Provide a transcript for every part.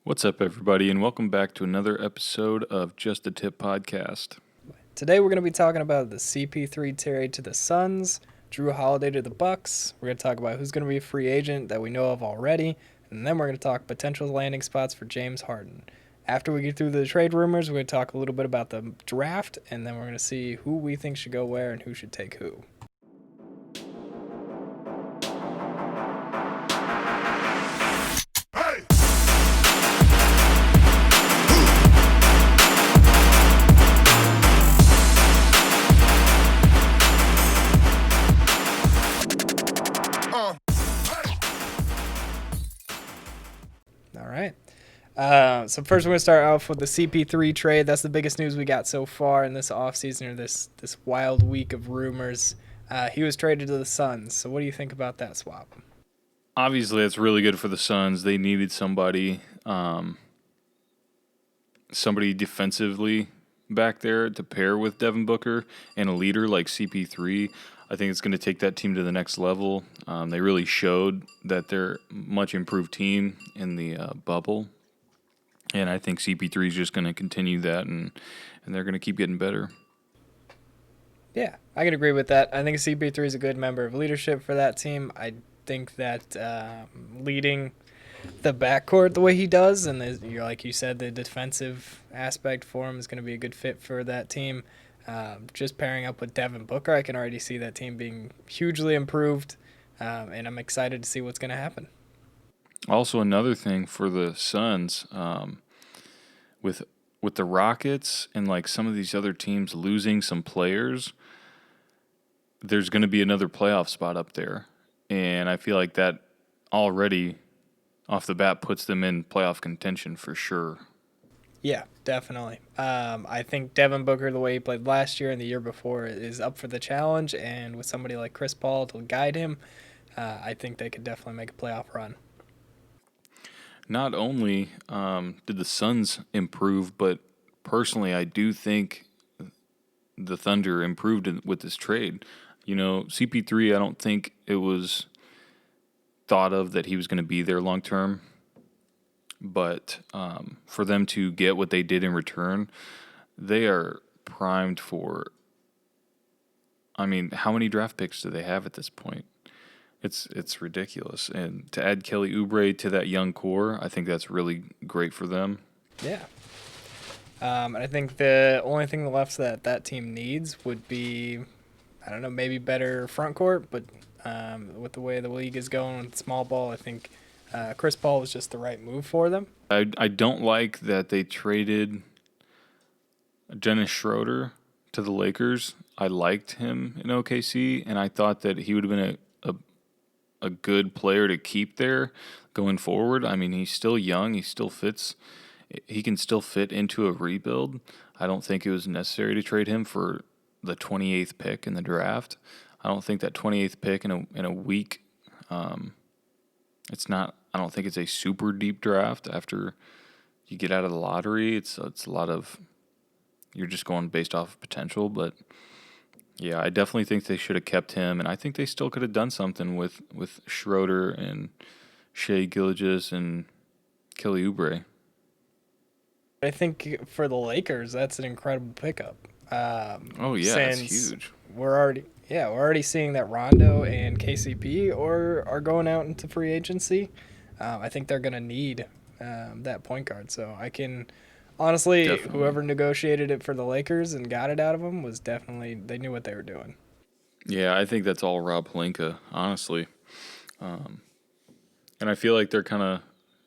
What's up, everybody, and welcome back to another episode of Just a Tip podcast. Today we're going to be talking about the CP3 trade to the Suns, Drew Holiday to the Bucks. We're going to talk about who's going to be a free agent that we know of already, and then we're going to talk potential landing spots for James Harden. After we get through the trade rumors, we're going to talk a little bit about the draft, and then we're going to see who we think should go where and who should take who. All right. So first we're going to start off with the CP3 trade. That's the biggest news we got so far in this offseason, or this wild week of rumors. He was traded to the Suns. So what do you think about that swap? Obviously, it's really good for the Suns. They needed somebody defensively back there to pair with Devin Booker and a leader like CP3. I think it's going to take that team to the next level. They really showed that they're a much improved team in the bubble. And I think CP3 is just going to continue that, and they're going to keep getting better. Yeah, I can agree with that. I think CP3 is a good member of leadership for that team. I think that leading the backcourt the way he does, and like you said, the defensive aspect for him is going to be a good fit for that team. Just pairing up with Devin Booker, I can already see that team being hugely improved, and I'm excited to see what's going to happen. Also, another thing for the Suns, with the Rockets and like some of these other teams losing some players, there's going to be another playoff spot up there, and I feel like that already off the bat puts them in playoff contention for sure. Yeah, definitely. I think Devin Booker, the way he played last year and the year before, is up for the challenge, and with somebody like Chris Paul to guide him, I think they could definitely make a playoff run. Not only did the Suns improve, but personally, I do think the Thunder improved with this trade. You know, CP3, I don't think it was thought of that he was going to be there long term. But for them to get what they did in return, they are primed for. I mean, how many draft picks do they have at this point? It's ridiculous. And to add Kelly Oubre to that young core, I think that's really great for them. Yeah. And I think the only thing left that team needs would be, I don't know, maybe better front court, but with the way the league is going with small ball, I think Chris Paul was just the right move for them. I don't like that they traded Dennis Schroeder to the Lakers. I liked him in OKC, and I thought that he would have been a good player to keep there going forward. I mean, he's still young. He can still fit into a rebuild. I don't think it was necessary to trade him for the 28th pick in the draft. I don't think that 28th pick in a week, it's not. I don't think it's a super deep draft. After you get out of the lottery, it's a lot of, you're just going based off of potential. But yeah, I definitely think they should have kept him, and I think they still could have done something with Schroeder and Shai Gilgeous and Kelly Oubre. I think for the Lakers, that's an incredible pickup. Oh yeah, that's huge. We're already seeing that Rondo and KCP are going out into free agency. I think they're going to need that point guard. So I can honestly, Definitely. whoever negotiated it for the Lakers and got it out of them was definitely, they knew what they were doing. Yeah, I think that's all Rob Pelinka, honestly. And I feel like they're kind of,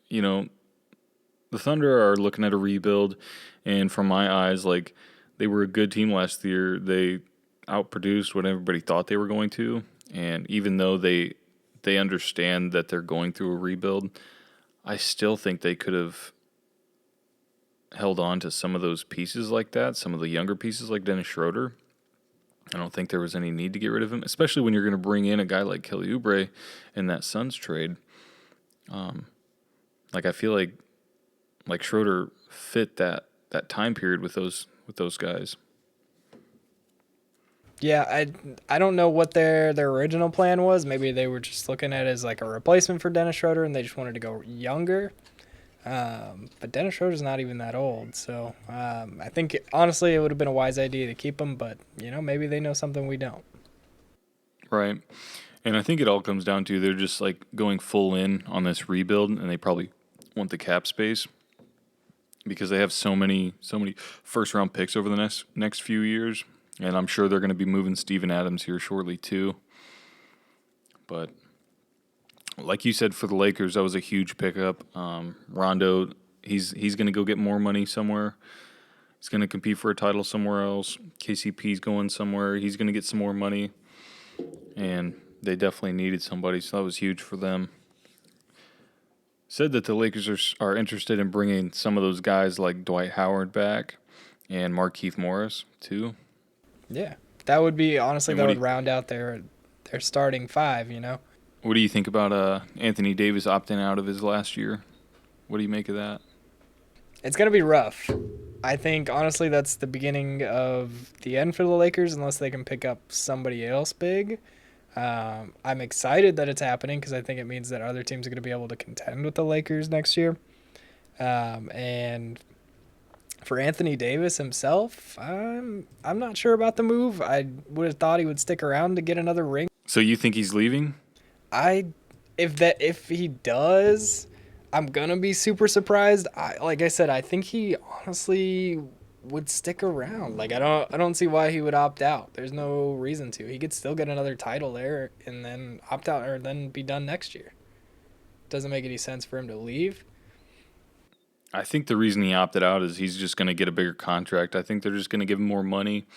the Thunder are looking at a rebuild, and from my eyes, like, they were a good team last year. They outproduced what everybody thought they were going to, and even though they understand that they're going through a rebuild, I still think they could have held on to some of those pieces like that, some of the younger pieces like Dennis Schroeder. I don't think there was any need to get rid of him, especially when you're going to bring in a guy like Kelly Oubre in that Suns trade. I feel like Schroeder fit that time period with those guys. Yeah, I don't know what their original plan was. Maybe they were just looking at it as like a replacement for Dennis Schroeder, and they just wanted to go younger. But Dennis Schroeder's not even that old, so I think honestly it would have been a wise idea to keep him. But maybe they know something we don't. Right. And I think it all comes down to they're just like going full in on this rebuild, and they probably want the cap space because they have so many first round picks over the next few years, and I'm sure they're going to be moving Steven Adams here shortly too. But like you said, for the Lakers, that was a huge pickup. Rondo, he's going to go get more money somewhere. He's going to compete for a title somewhere else. KCP's going somewhere. He's going to get some more money, and they definitely needed somebody, so that was huge for them. Said that the Lakers are interested in bringing some of those guys like Dwight Howard back and Markieff Morris too. Yeah, that would be honestly And that would round out their starting five. What do you think about Anthony Davis opting out of his last year? What do you make of that? It's gonna be rough. I think honestly that's the beginning of the end for the Lakers unless they can pick up somebody else big. I'm excited that it's happening because I think it means that other teams are going to be able to contend with the Lakers next year. And for Anthony Davis himself, I'm not sure about the move. I would have thought he would stick around to get another ring. So you think he's leaving? If he does, I'm gonna be super surprised. Like I said, I think he honestly would stick around. Like I don't see why he would opt out. There's no reason to. He could still get another title there and then opt out or then be done next year. Doesn't make any sense for him to leave. I think the reason he opted out is he's just going to get a bigger contract. I think they're just going to give him more money.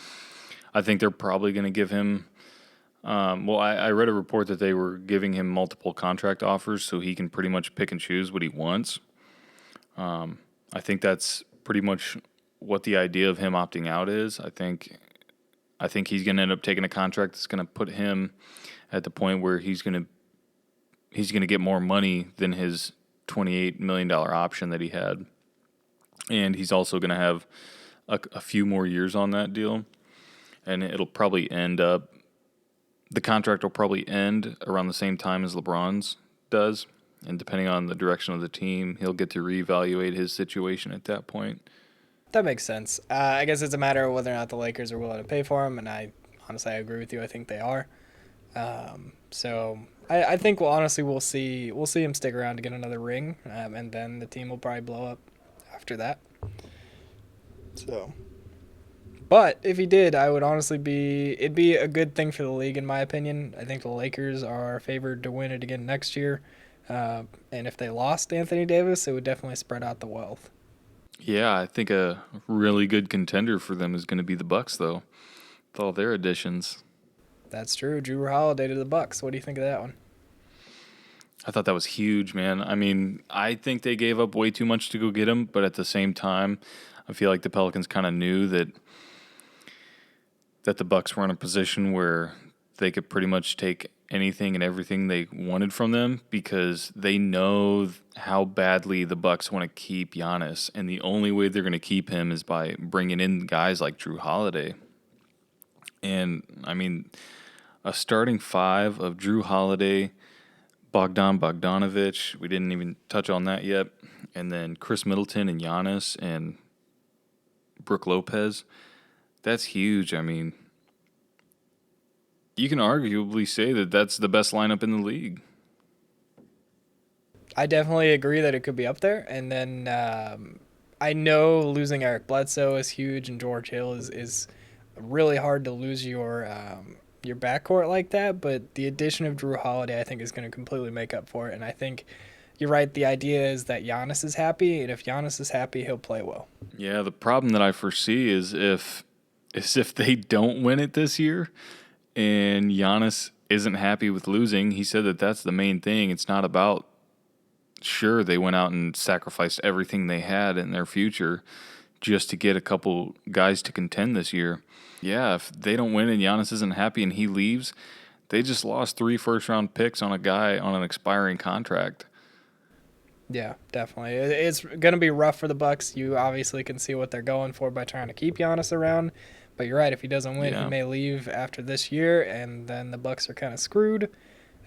I think they're probably going to give him. I read a report that they were giving him multiple contract offers so he can pretty much pick and choose what he wants. I think that's pretty much what the idea of him opting out is. I think he's going to end up taking a contract that's going to put him at the point where he's going to get more money than his $28 million option that he had. And he's also going to have a few more years on that deal. And it'll probably the contract will probably end around the same time as LeBron's does. And depending on the direction of the team, he'll get to reevaluate his situation at that point. That makes sense. I guess it's a matter of whether or not the Lakers are willing to pay for him, and I agree with you. I think they are. So I think we'll see him stick around to get another ring, and then the team will probably blow up after that. So, but if he did, I would honestly it'd be a good thing for the league in my opinion. I think the Lakers are favored to win it again next year, and if they lost Anthony Davis, it would definitely spread out the wealth. Yeah, I think a really good contender for them is going to be the Bucks, though, with all their additions. That's true. Jrue Holiday to the Bucks. What do you think of that one? I thought that was huge, man. I mean, I think they gave up way too much to go get him, but at the same time, I feel like the Pelicans kind of knew that the Bucks were in a position where they could pretty much take anything and everything they wanted from them because they know how badly the Bucks want to keep Giannis, and the only way they're going to keep him is by bringing in guys like Jrue Holiday. And I mean, a starting five of Jrue Holiday, Bogdan Bogdanovic, we didn't even touch on that yet, and then Chris Middleton and Giannis and Brook Lopez. That's huge. I mean, you can arguably say that that's the best lineup in the league. I definitely agree that it could be up there. And then I know losing Eric Bledsoe is huge, and George Hill is really hard to lose your backcourt like that. But the addition of Jrue Holiday, I think, is going to completely make up for it. And I think you're right. The idea is that Giannis is happy, and if Giannis is happy, he'll play well. Yeah, the problem that I foresee is if they don't win it this year and Giannis isn't happy with losing. He said that that's the main thing. It's not about, sure, they went out and sacrificed everything they had in their future just to get a couple guys to contend this year. Yeah, if they don't win and Giannis isn't happy and he leaves, they just lost 3 first-round picks on a guy on an expiring contract. Yeah, definitely. It's going to be rough for the Bucks. You obviously can see what they're going for by trying to keep Giannis around. But you're right. If he doesn't win, he may leave after this year, and then the Bucks are kind of screwed.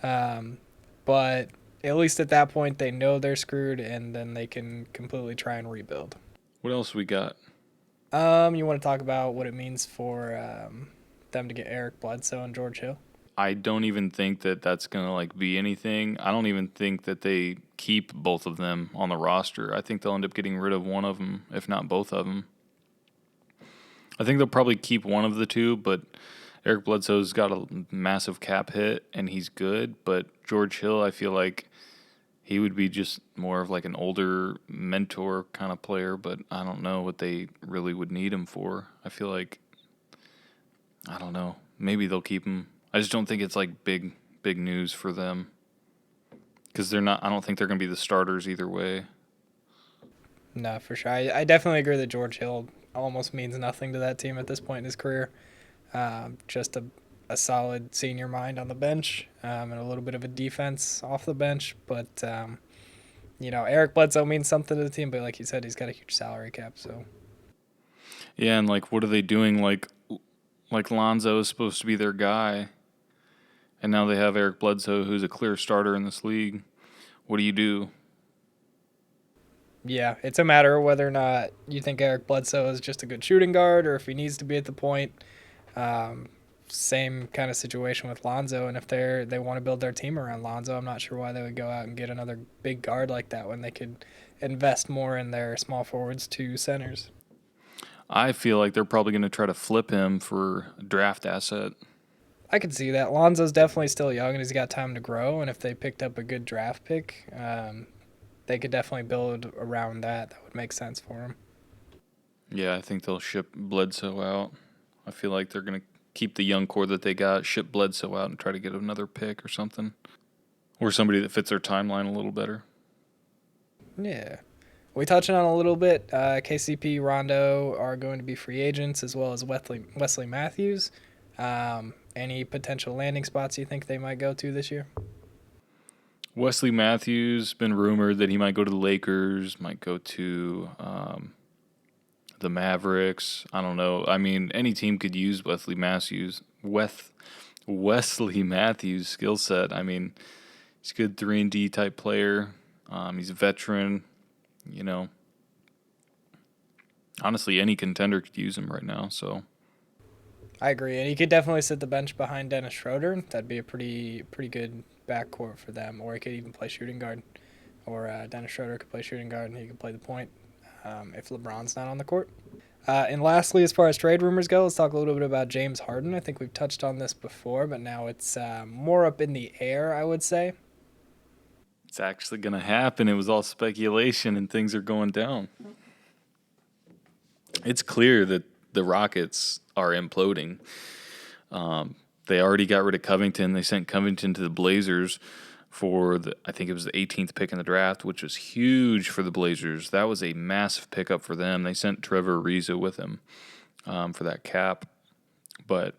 But at least at that point, they know they're screwed, and then they can completely try and rebuild. What else we got? You want to talk about what it means for them to get Eric Bledsoe and George Hill? I don't even think that that's going to like be anything. I don't even think that they keep both of them on the roster. I think they'll end up getting rid of one of them, if not both of them. I think they'll probably keep one of the two, but Eric Bledsoe's got a massive cap hit and he's good, but George Hill, I feel like he would be just more of like an older mentor kind of player, but I don't know what they really would need him for. I feel like, I don't know, maybe they'll keep him. I just don't think it's like big news for them because they're not. I don't think they're going to be the starters either way. No, for sure. I definitely agree that George Hill almost means nothing to that team at this point in his career. Just a solid senior mind on the bench and a little bit of a defense off the bench. But, Eric Bledsoe means something to the team, but like you said, he's got a huge salary cap. So Yeah, and like, what are they doing? Like Lonzo is supposed to be their guy, and now they have Eric Bledsoe, who's a clear starter in this league. What do you do? yeah, it's a matter of whether or not you think Eric Bledsoe is just a good shooting guard or if he needs to be at the point. Same kind of situation with Lonzo, and if they want to build their team around Lonzo, I'm not sure why they would go out and get another big guard like that when they could invest more in their small forwards to centers. I feel like they're probably going to try to flip him for a draft asset. I could see that. Lonzo's definitely still young and he's got time to grow, and if they picked up a good draft pick, they could definitely build around that. That would make sense for them. Yeah, I think they'll ship Bledsoe out. I feel like they're going to keep the young core that they got, ship Bledsoe out, and try to get another pick or something. Or somebody that fits their timeline a little better. Yeah. We touched on a little bit. KCP, Rondo are going to be free agents, as well as Wesley Matthews. Any potential landing spots you think they might go to this year? Wesley Matthews, been rumored that he might go to the Lakers, might go to the Mavericks. I don't know. I mean, any team could use Wesley Matthews' skill set. I mean, he's a good 3-and-D type player. He's a veteran. You know, honestly, any contender could use him right now. So I agree, and he could definitely sit the bench behind Dennis Schroeder. That'd be a pretty good backcourt for them. Or he could even play shooting guard, or Dennis Schroeder could play shooting guard and he could play the point if LeBron's not on the court. And lastly, as far as trade rumors go, let's talk a little bit about James Harden. I think we've touched on this before, but now it's more up in the air, I would say. it's actually going to happen. It was all speculation and things are going down. It's clear that the Rockets are imploding. They already got rid of Covington. They sent Covington to the Blazers for I think it was the 18th pick in the draft, which was huge for the Blazers. That was a massive pickup for them. They sent Trevor Ariza with him for that cap. But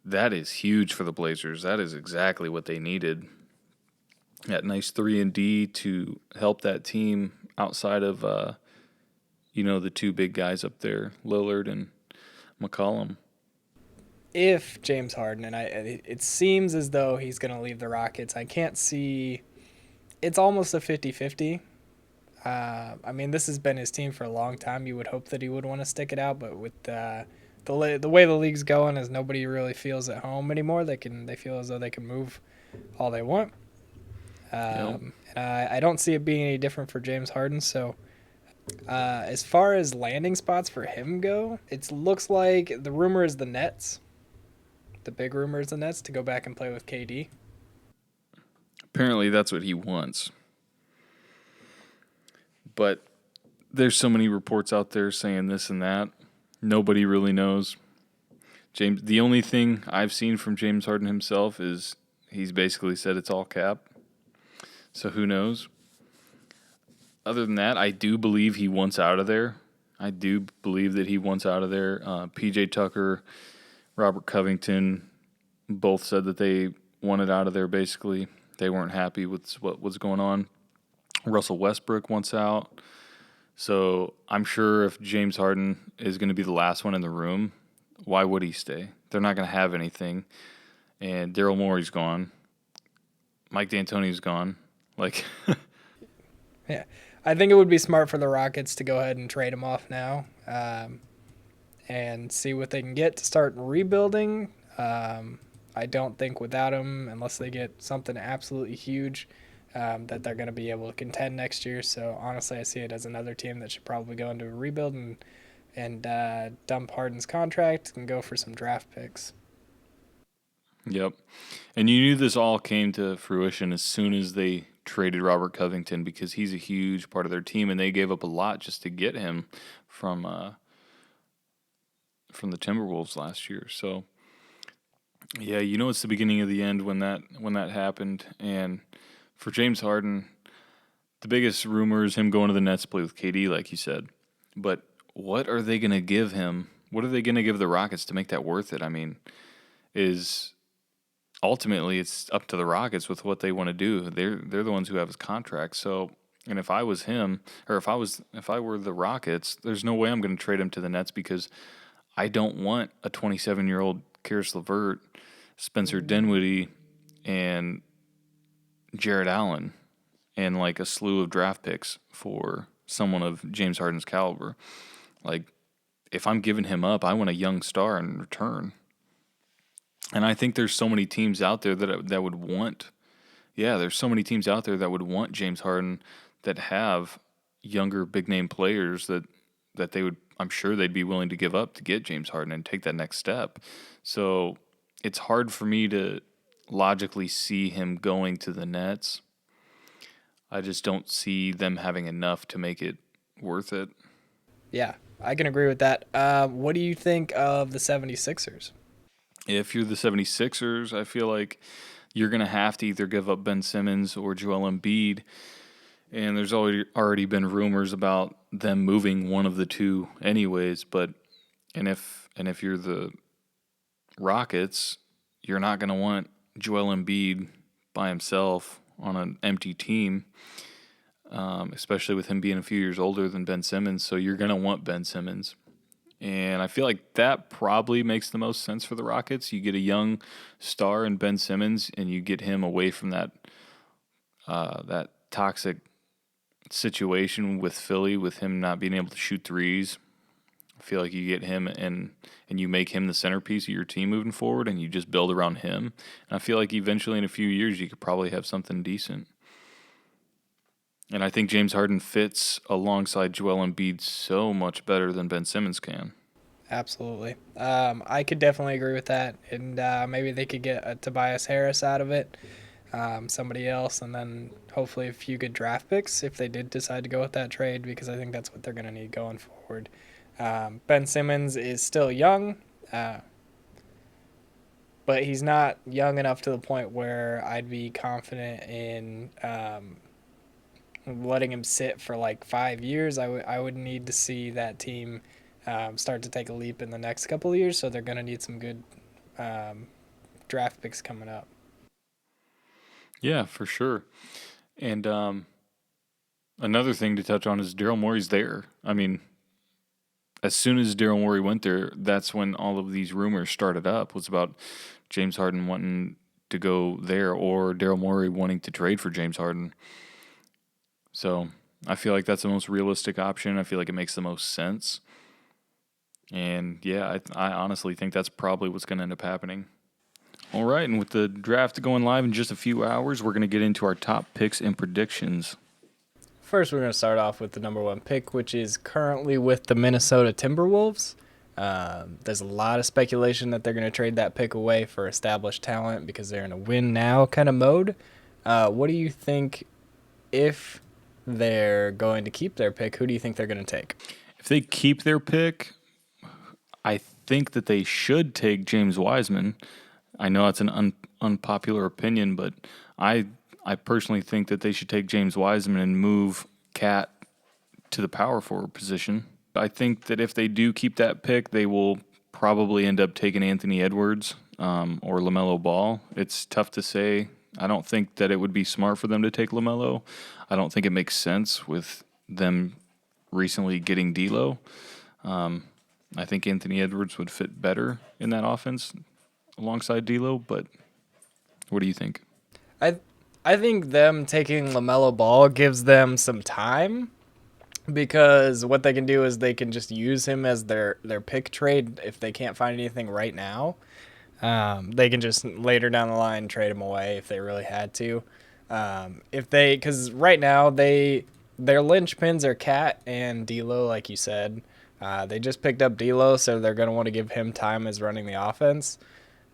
that is huge for the Blazers. That is exactly what they needed. That nice 3-and-D to help that team outside of, the two big guys up there, Lillard and McCollum. If James Harden, and it seems as though he's going to leave the Rockets, I can't see. It's almost a 50-50. I mean, this has been his team for a long time. You would hope that he would want to stick it out, but with the way the league's going, is nobody really feels at home anymore. They feel as though they can move all they want. And I don't see it being any different for James Harden. So as far as landing spots for him go, it looks like the rumor is the Nets. The big rumor is the Nets to go back and play with KD. Apparently that's what he wants. But there's so many reports out there saying this and that. Nobody really knows. The only thing I've seen from James Harden himself is he's basically said it's all cap. So who knows? Other than that, I do believe he wants out of there. PJ Tucker, Robert Covington both said that they wanted out of there, basically. They weren't happy with what was going on. Russell Westbrook wants out. So I'm sure if James Harden is going to be the last one in the room, why would he stay? They're not going to have anything. And Daryl Morey's gone. Mike D'Antoni's gone. Like, Yeah, I think it would be smart for the Rockets to go ahead and trade him off now, and see what they can get to start rebuilding. I don't think without him, unless they get something absolutely huge, that they're going to be able to contend next year. So honestly, I see it as another team that should probably go into a rebuild and dump Harden's contract and go for some draft picks. yep. And you knew this all came to fruition as soon as they traded Robert Covington because he's a huge part of their team, and they gave up a lot just to get him from from the Timberwolves last year. So yeah, you know it's the beginning of the end when that happened. And for James Harden, the biggest rumor is him going to the Nets to play with KD, like you said. But what are they going to give him? What are they going to give the Rockets to make that worth it? I mean, is ultimately it's up to the Rockets with what they want to do. They're the ones who have his contract. So, and if I was him, or if I were the Rockets, there's no way I'm going to trade him to the Nets because I don't want a 27-year-old Karis LeVert, Spencer Dinwiddie, and Jared Allen, and like a slew of draft picks for someone of James Harden's caliber. Like, if I'm giving him up, I want a young star in return. And I think there's so many teams out there that would want. Yeah, there's so many teams out there that would want James Harden that have younger big name players that they would. I'm sure they'd be willing to give up to get James Harden and take that next step. So it's hard for me to logically see him going to the Nets. I just don't see them having enough to make it worth it. Yeah, I can agree with that. What do you think of the 76ers? If you're the 76ers, I feel like you're going to have to either give up Ben Simmons or Joel Embiid. And there's already been rumors about them moving one of the two anyways, but if you're the Rockets, you're not going to want Joel Embiid by himself on an empty team, especially with him being a few years older than Ben Simmons. So you're going to want Ben Simmons. And I feel like that probably makes the most sense for the Rockets. You get a young star in Ben Simmons, and you get him away from that toxic situation with Philly, with him not being able to shoot threes. I feel like you get him and you make him the centerpiece of your team moving forward, and you just build around him. And I feel like eventually in a few years you could probably have something decent. And I think James Harden fits alongside Joel Embiid so much better than Ben Simmons can. Absolutely. I could definitely agree with that. And maybe they could get a Tobias Harris out of it, somebody else, and then hopefully a few good draft picks if they did decide to go with that trade, because I think that's what they're going to need going forward. Ben Simmons is still young, but he's not young enough to the point where I'd be confident in letting him sit for like 5 years. I would need to see that team start to take a leap in the next couple of years, so they're going to need some good draft picks coming up. Yeah, for sure. And another thing to touch on is Daryl Morey's there. I mean, as soon as Daryl Morey went there, that's when all of these rumors started up. Was about James Harden wanting to go there or Daryl Morey wanting to trade for James Harden. So I feel like that's the most realistic option. I feel like it makes the most sense. And yeah, I honestly think that's probably what's going to end up happening. All right, and with the draft going live in just a few hours, we're going to get into our top picks and predictions. First, we're going to start off with the number one pick, which is currently with the Minnesota Timberwolves. There's a lot of speculation that they're going to trade that pick away for established talent because they're in a win now kind of mode. What do you think if they're going to keep their pick? Who do you think they're going to take? If they keep their pick, I think that they should take James Wiseman. I know it's an unpopular opinion, but I personally think that they should take James Wiseman and move Cat to the power forward position. I think that if they do keep that pick, they will probably end up taking Anthony Edwards or LaMelo Ball. It's tough to say. I don't think that it would be smart for them to take LaMelo. I don't think it makes sense with them recently getting D'Lo. I think Anthony Edwards would fit better in that offense alongside D'Lo, but what do you think? I I think them taking LaMelo Ball gives them some time because what they can do is they can just use him as their pick trade if they can't find anything right now. They can just later down the line trade him away if they really had to. If they, because right now their linchpins are Cat and D'Lo, like you said. They just picked up D'Lo, so they're gonna want to give him time as running the offense.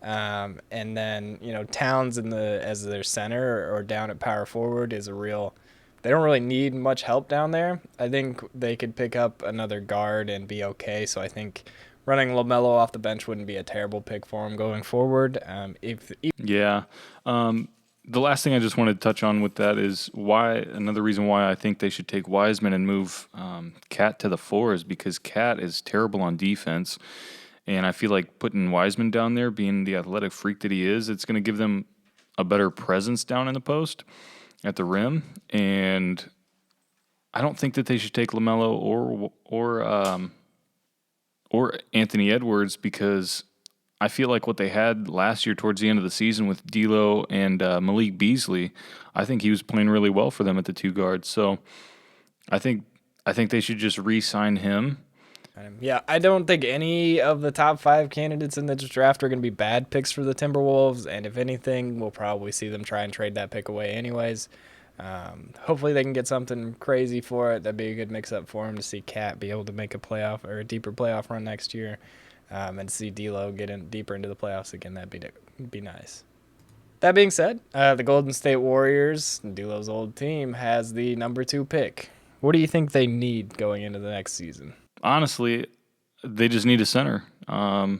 And then Towns in the as their center or down at power forward is a real. They don't really need much help down there. I think they could pick up another guard and be okay. So I think running LaMelo off the bench wouldn't be a terrible pick for him going forward. If Yeah. The last thing I just wanted to touch on with that is another reason why I think they should take Wiseman and move Cat to the 4 is because Cat is terrible on defense. And I feel like putting Wiseman down there, being the athletic freak that he is, it's going to give them a better presence down in the post at the rim. And I don't think that they should take LaMelo or Anthony Edwards because I feel like what they had last year towards the end of the season with D'Lo and Malik Beasley, I think he was playing really well for them at the 2 guards. So I think they should just re-sign him. Yeah, I don't think any of the top 5 candidates in this draft are going to be bad picks for the Timberwolves, and if anything, we'll probably see them try and trade that pick away anyways. Hopefully they can get something crazy for it. That'd be a good mix-up for him to see Cat be able to make a playoff or a deeper playoff run next year, and see D'Lo get in deeper into the playoffs again. That'd be nice. That being said, the Golden State Warriors, D'Lo's old team, has the number 2 pick. What do you think they need going into the next season? Honestly, they just need a center. I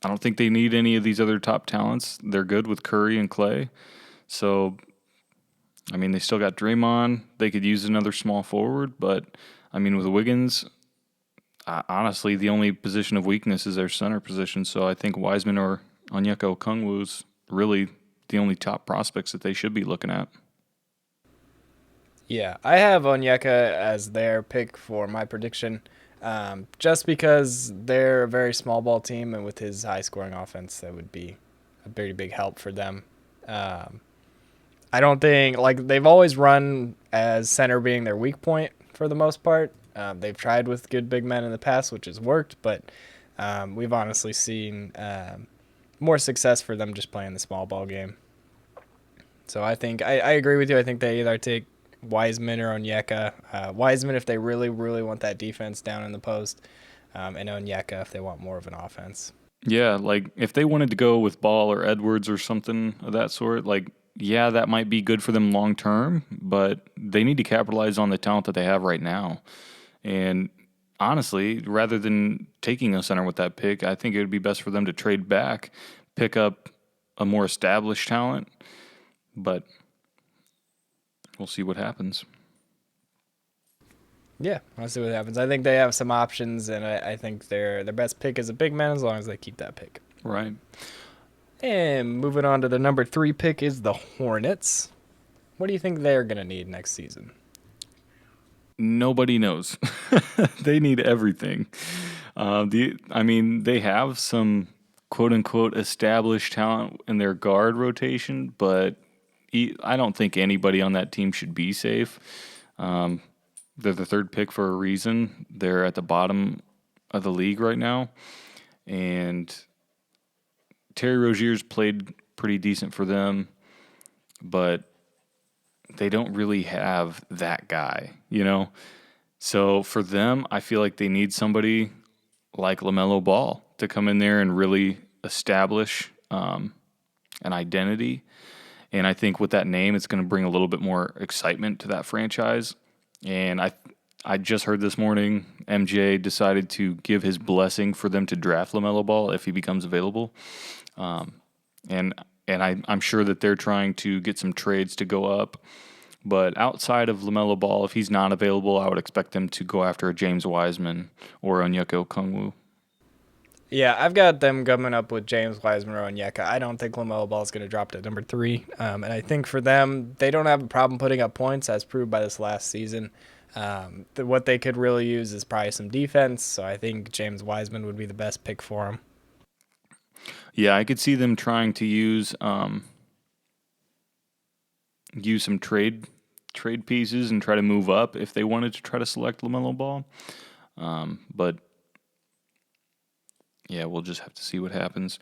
don't think they need any of these other top talents. They're good with Curry and Clay. So, I mean, they still got Draymond. They could use another small forward. But, I mean, with Wiggins, honestly, the only position of weakness is their center position. So I think Wiseman or Onyeka Okongwu is really the only top prospects that they should be looking at. Yeah, I have Onyeka as their pick for my prediction, just because they're a very small ball team, and with his high scoring offense, that would be a very big help for them. I don't think they've always run as center being their weak point for the most part. They've tried with good big men in the past, which has worked, but we've honestly seen more success for them just playing the small ball game. So I think I agree with you. I think they either take Wiseman or Onyeka. Wiseman if they really, really want that defense down in the post, and Onyeka if they want more of an offense. Yeah, like if they wanted to go with Ball or Edwards or something of that sort, yeah, that might be good for them long term, but they need to capitalize on the talent that they have right now. And honestly, rather than taking a center with that pick, I think it would be best for them to trade back, pick up a more established talent, but we'll see what happens. Yeah, we'll see what happens. I think they have some options, and I think their best pick is a big man as long as they keep that pick. Right. And moving on to the number 3 pick is the Hornets. What do you think they're going to need next season? Nobody knows. They need everything. They have some quote-unquote established talent in their guard rotation, but I don't think anybody on that team should be safe. They're the 3rd pick for a reason. They're at the bottom of the league right now. And Terry Rozier's played pretty decent for them, but they don't really have that guy, So for them, I feel like they need somebody like LaMelo Ball to come in there and really establish an identity. And I think with that name, it's going to bring a little bit more excitement to that franchise. And I just heard this morning MJ decided to give his blessing for them to draft LaMelo Ball if he becomes available. And I'm sure that they're trying to get some trades to go up. But outside of LaMelo Ball, if he's not available, I would expect them to go after a James Wiseman or Onyeka Okongwu. Yeah, I've got them coming up with James Wiseman or Onyeka. I don't think LaMelo Ball is going to drop to number 3. And I think for them, they don't have a problem putting up points, as proved by this last season. What they could really use is probably some defense. So I think James Wiseman would be the best pick for them. Yeah, I could see them trying to use use some trade pieces and try to move up if they wanted to try to select LaMelo Ball. But yeah, we'll just have to see what happens.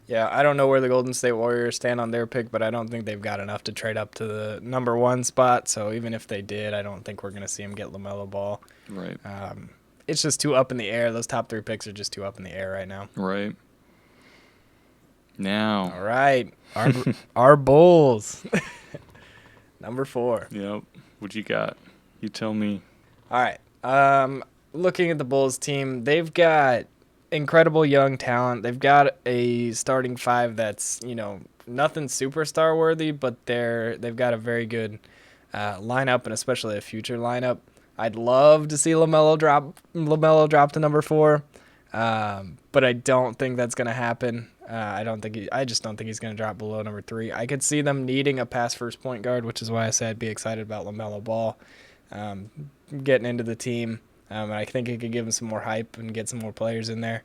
Yeah, I don't know where the Golden State Warriors stand on their pick, but I don't think they've got enough to trade up to the number 1 spot. So even if they did, I don't think we're going to see them get LaMelo Ball. Right. It's just too up in the air. Those top 3 picks are just too up in the air right now. Right. Now. All right. Our Bulls. Number 4. Yep. What you got? You tell me. All right. Looking at the Bulls team, they've got incredible young talent. They've got a starting 5 that's, nothing superstar worthy, but they've got a very good lineup, and especially a future lineup. I'd love to see LaMelo drop to number 4, but I don't think that's going to happen. I just don't think he's going to drop below number 3. I could see them needing a pass first point guard, which is why I said I'd be excited about LaMelo Ball getting into the team. And I think it could give them some more hype and get some more players in there.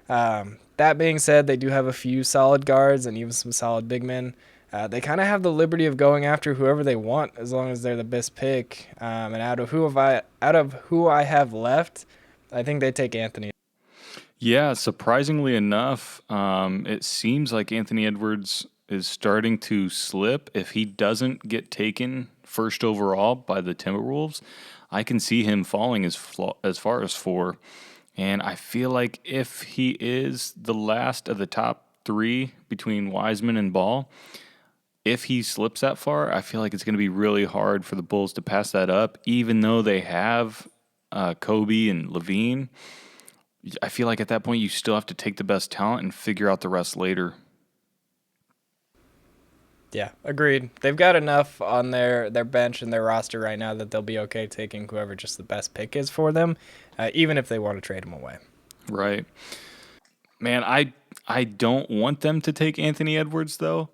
That being said, they do have a few solid guards and even some solid big men. They kind of have the liberty of going after whoever they want as long as they're the best pick. And out of who I have left, I think they take Anthony. Yeah, surprisingly enough, it seems like Anthony Edwards is starting to slip. If he doesn't get taken first overall by the Timberwolves, I can see him falling as far as 4. And I feel like if he is the last of the top 3 between Wiseman and Ball, if he slips that far, I feel like it's going to be really hard for the Bulls to pass that up, even though they have Kobe and Levine. I feel like at that point you still have to take the best talent and figure out the rest later. Yeah, agreed. They've got enough on their bench and their roster right now that they'll be okay taking whoever just the best pick is for them, even if they want to trade him away. Right. Man, I don't want them to take Anthony Edwards, though.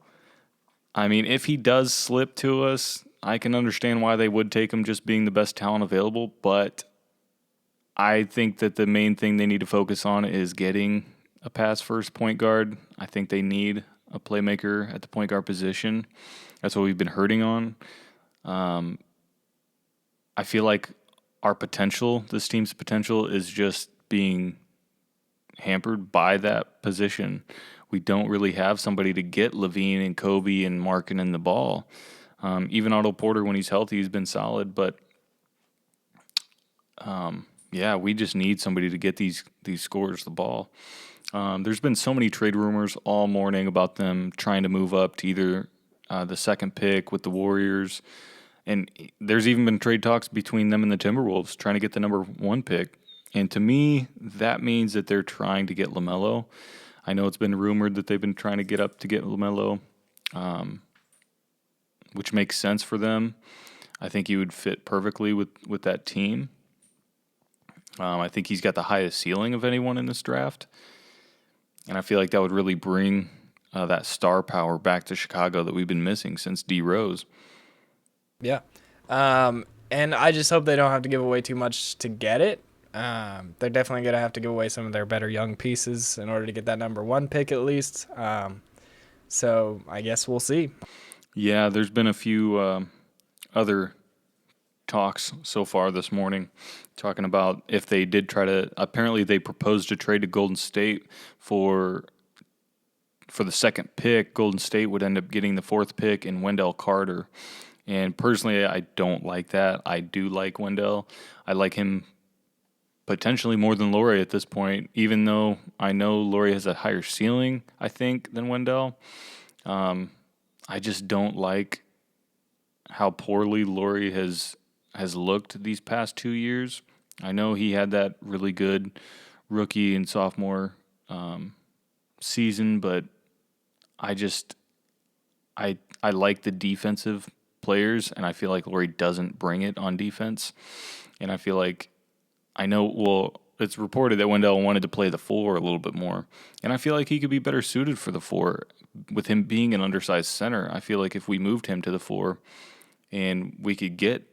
I mean, if he does slip to us, I can understand why they would take him just being the best talent available, but I think that the main thing they need to focus on is getting a pass first point guard. I think they need a playmaker at the point guard position. That's what we've been hurting on. I feel like this team's potential is just being hampered by that position. We don't really have somebody to get Levine and Kobe and Markkanen the ball. Even Otto Porter, when he's healthy, he's been solid, but yeah, we just need somebody to get these scorers the ball. There's been so many trade rumors all morning about them trying to move up to either the second pick with the Warriors, and there's even been trade talks between them and the Timberwolves trying to get the number 1 pick. And to me, that means that they're trying to get LaMelo. I know it's been rumored that they've been trying to get up to get LaMelo, which makes sense for them. I think he would fit perfectly with that team. I think he's got the highest ceiling of anyone in this draft. And I feel like that would really bring that star power back to Chicago that we've been missing since D Rose. Yeah. And I just hope they don't have to give away too much to get it. They're definitely going to have to give away some of their better young pieces in order to get that number 1 pick at least. So I guess we'll see. Yeah, there's been a few other talks so far this morning talking about if they did try to, apparently they proposed to trade to Golden State for the second pick. Golden State would end up getting the 4th pick in Wendell Carter. And personally, I don't like that. I do like Wendell. I like him potentially more than Lauri at this point, even though I know Lauri has a higher ceiling, I think, than Wendell. I just don't like how poorly Lauri has looked these past 2 years. I know he had that really good rookie and sophomore season, but I like the defensive players, and I feel like Lauri doesn't bring it on defense. And I feel like it's reported that Wendell wanted to play the 4 a little bit more, and I feel like he could be better suited for the 4 with him being an undersized center. I feel like if we moved him to the 4 and we could get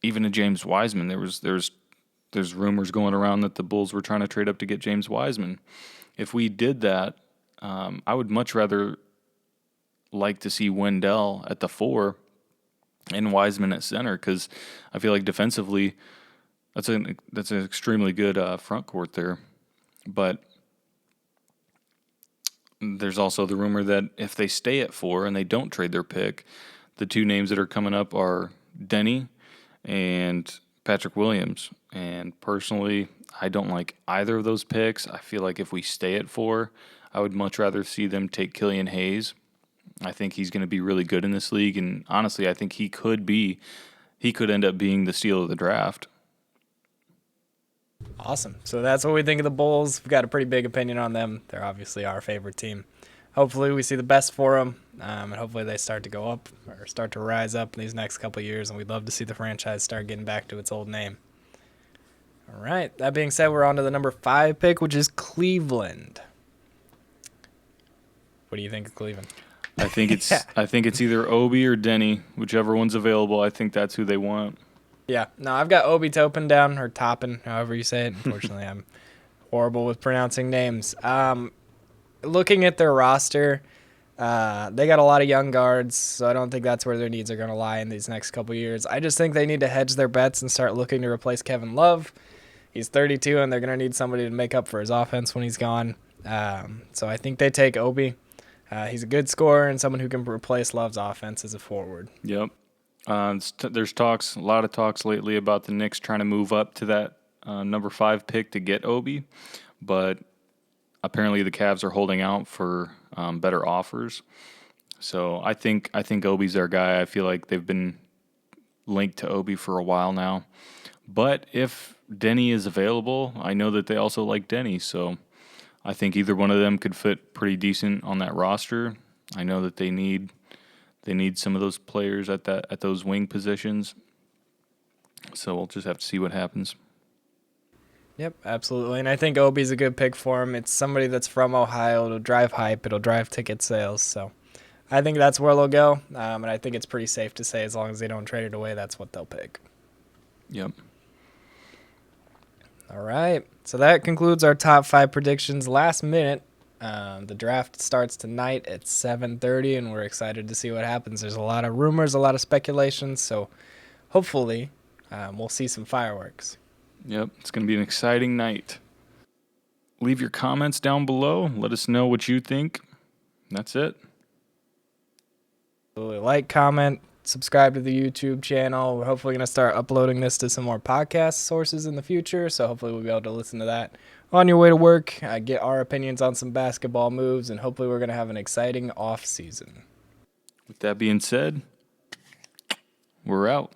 even a James Wiseman, there's rumors going around that the Bulls were trying to trade up to get James Wiseman. If we did that, I would much rather like to see Wendell at the 4 and Wiseman at center, because I feel like defensively that's an extremely good front court there. But there's also the rumor that if they stay at 4 and they don't trade their pick, the two names that are coming up are Denny and Patrick Williams. And personally, I don't like either of those picks. I feel like if we stay at 4, I would much rather see them take Killian Hayes. I think he's going to be really good in this league, and honestly, I think he could end up being the steal of the draft. Awesome. So that's what we think of the Bulls. We've got a pretty big opinion on them. They're obviously our favorite team. Hopefully we see the best for them, and hopefully they start to go up or start to rise up in these next couple of years, and we'd love to see the franchise start getting back to its old name. All right. That being said, we're on to the number 5 pick, which is Cleveland. What do you think of Cleveland? I think it's either Obi or Denny, whichever one's available. I think that's who they want. Yeah. No, I've got Obi Toppin down, or Toppin, however you say it. Unfortunately, I'm horrible with pronouncing names. Looking at their roster, they got a lot of young guards, so I don't think that's where their needs are going to lie in these next couple years. I just think they need to hedge their bets and start looking to replace Kevin Love. He's 32, and they're going to need somebody to make up for his offense when he's gone. So I think they take Obi. He's a good scorer and someone who can replace Love's offense as a forward. Yep. There's a lot of talks lately about the Knicks trying to move up to that number 5 pick to get Obi, but apparently the Cavs are holding out for better offers. So I think Obi's their guy. I feel like they've been linked to Obi for a while now. But if Denny is available, I know that they also like Denny, so I think either one of them could fit pretty decent on that roster. I know that they need some of those players at those wing positions. So we'll just have to see what happens. Yep, absolutely. And I think Obi's a good pick for him. It's somebody that's from Ohio. It'll drive hype. It'll drive ticket sales. So I think that's where they'll go. And I think it's pretty safe to say as long as they don't trade it away, that's what they'll pick. Yep. All right. So that concludes our top 5 predictions. Last minute, the draft starts tonight at 7:30, and we're excited to see what happens. There's a lot of rumors, a lot of speculations, so hopefully we'll see some fireworks. Yep, it's going to be an exciting night. Leave your comments down below. Let us know what you think. That's it. Like, comment, subscribe to the YouTube channel. We're hopefully going to start uploading this to some more podcast sources in the future, so hopefully we'll be able to listen to that on your way to work, get our opinions on some basketball moves, and hopefully we're going to have an exciting off season. With that being said, we're out.